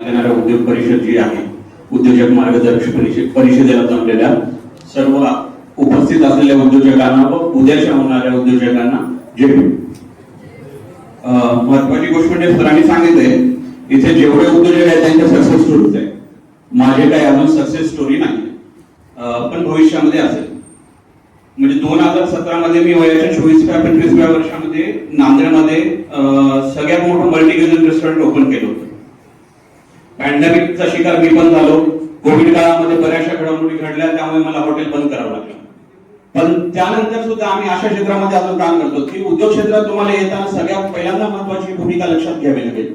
उद्योग परिषद जी आहे, उद्योजक मार्गदर्शक परिषदेला जमलेल्या सर्व उपस्थित असलेल्या उद्योजकांना व उद्याच्या होणाऱ्या उद्योजकांना जय हिंद. महत्वाची गोष्ट म्हणजे सरांनी सांगितलंय इथे जेवढे उद्योजक आहेत त्यांच्या सक्सेस स्टोरीज आहे. माझे काही अजून सक्सेस स्टोरी नाही, पण भविष्यामध्ये असेल. म्हणजे 2017 मध्ये मी वयाच्या 24व्या-25व्या वर्षामध्ये नांदेडमध्ये सगळ्यात मोठं मल्टीक्युझिन रेस्टॉरंट ओपन केलं होतं. पॅन्डेमिकचा शिकार मी पण झालो. कोविड काळामध्ये बऱ्याचशा घडामोडी घडल्या, त्यामुळे मला हॉटेल बंद करावं लागलं. पण त्यानंतर सुद्धा आम्ही अशा क्षेत्रामध्ये अजून काम करतो की उद्योग क्षेत्रात तुम्हाला येताना सगळ्यात पहिल्यांदा महत्वाची भूमिका लक्षात घ्यावी लागेल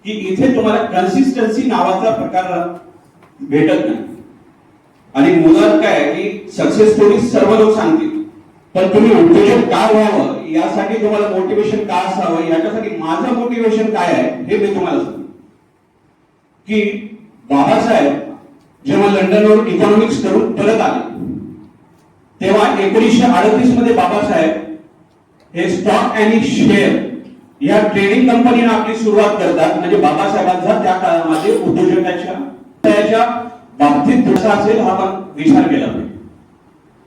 की इथे तुम्हाला कन्सिस्टन्सी नावाचा प्रकार भेटत नाही. आणि मुळात काय की सक्सेस स्टोरी सर्व लोक सांगतील, पण तुम्ही उद्योजक काय व्हावं यासाठी तुम्हाला मोटिवेशन काय असावं, याच्यासाठी माझं मोटिवेशन काय आहे हे मी तुम्हाला सांगतो. की बाबासाहेब जेव्हा लंडनवरून इकॉनॉमिक्स करून परत आले तेव्हा 1938 मध्ये बाबासाहेब हे स्टॉक आणि शेअर या ट्रेडिंग कंपनीने आपली सुरुवात करतात. म्हणजे बाबासाहेबांचा त्या काळामध्ये उद्योजकाच्या बाबतीत कसा असेल हा आपण विचार केला पाहिजे.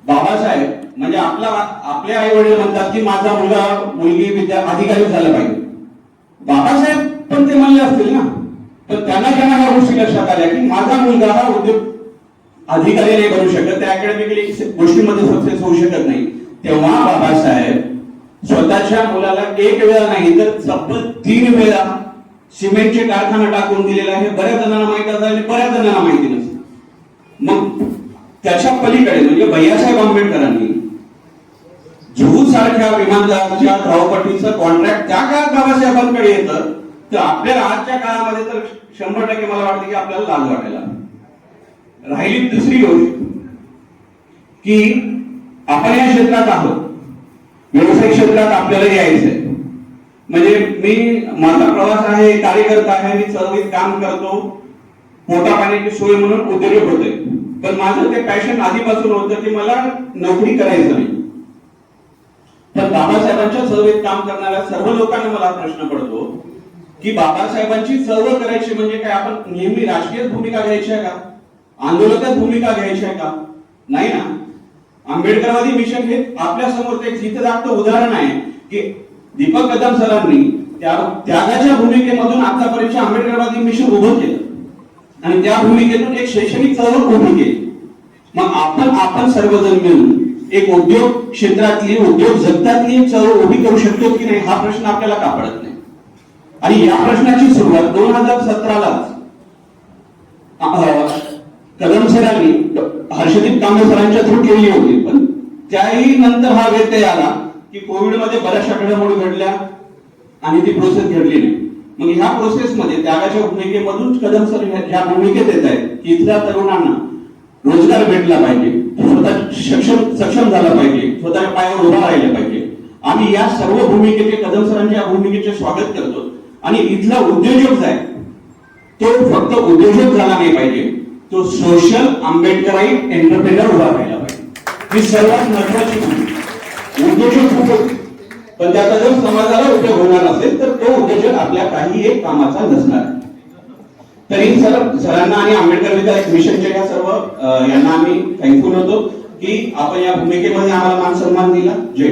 बाबासाहेब म्हणजे आपल्या आई वडील म्हणतात की माझा मुलगा मुलगी अधिकारी झाला पाहिजे. बाबासाहेब पण ते म्हणले असतील ना, तर त्यांना ह्या गोष्टी लक्षात आल्या की माझा मुलगा हा उद्योग अधिकारी नाही बनू शकत, त्या अकॅडमिकली गोष्टीमध्ये सक्सेस होऊ शकत नाही. तेव्हा बाबासाहेब स्वतःच्या मुलाला एक वेळा नाही तर तब्बल 3 वेळा सिमेंटचे कारखाना टाकून दिलेला आहे. बऱ्याच जणांना माहिती असेल आणि बऱ्याच जणांना माहिती नसेल. मग त्याच्या पलीकडे म्हणजे भैयासाहेब आंबेडकरांनी जुहू सारख्या विमानतळाच्या धावपट्टीचं कॉन्ट्रॅक्ट त्या काळात बाबासाहेबांकडे येतं, तर आपल्याला आजच्या काळामध्ये तर 100% मला वाटतं की आपल्याला लाज वाटायला. राहिली दुसरी गोष्ट की आपण या क्षेत्रात आहोत, व्यवसाय क्षेत्रात आपल्याला यायचंय. म्हणजे माझा प्रवास आहे, कार्यकर्ता आहे, मी चळवळीत काम करतो, पोटा पाण्याची सोय म्हणून उद्योजक होतोय. पण माझं ते पॅशन आधीपासून होतं की मला नोकरी करायचं नाही. पण बाबासाहेबांच्या चळवळीत काम करणाऱ्या सर्व लोकांना मला प्रश्न पडतो की बाबासाहेबांची चळवळ करायची म्हणजे काय आपण नेहमी राजकीय भूमिका घ्यायची आहे का, आंदोलनात भूमिका घ्यायची आहे का? नाही ना. आंबेडकरवादी मिशन हे आपल्या समोर एक जिथं जागतं उदाहरण आहे की दीपक कदम सरांनी त्यागाच्या भूमिकेमधून आतापर्यंत आंबेडकरवादी मिशन उभं केलं आणि त्या भूमिकेतून एक शैक्षणिक चळवळ उभी केली. मग आपण सर्वजण मिळून एक उद्योग क्षेत्रातली उद्योग जगतातली एक चळवळ उभी करू शकतो की नाही हा प्रश्न आपल्याला का पडत नाही. आणि या प्रश्नाची सुरुवात 2017ला कदम सरांनी हर्षदीप कांबळे सरांच्या थ्रू केली होती. पण त्याही नंतर हा व्यत्यय आला की कोविड मध्ये बऱ्याचशा घडामोडी घडल्या आणि ती प्रोसेस घडली नाही. मग ह्या प्रोसेस मध्ये त्यागाच्या भूमिकेमधून कदम सर ह्या भूमिकेत येत आहेत की इथल्या तरुणांना रोजगार भेटला पाहिजे, स्वतः सक्षम झाला पाहिजे, स्वतःच्या पायावर उभा राहिला पाहिजे. आम्ही या सर्व भूमिकेचे कदम सरांच्या भूमिकेचे स्वागत करतो. आणि इथला उद्योजक आहे तो फक्त उद्योजक झाला नाही पाहिजे, तो सोशल आंबेडकराईट एंटरप्रेनर उभा राहिला पाहिजे. ही सर्वात महत्वाची भूमिका. उद्योजक खूप, पण त्याचा जर समाजाला उपयोग होणार नसेल तर तो उद्योजक आपल्या काही एक कामाचा नसणार. तरी सरांना आणि आंबेडकर विद्यालय मिशनच्या या सर्व यांना आम्ही थँकफुल होतो की आपण या भूमिकेमध्ये आम्हाला मान सन्मान दिला. जय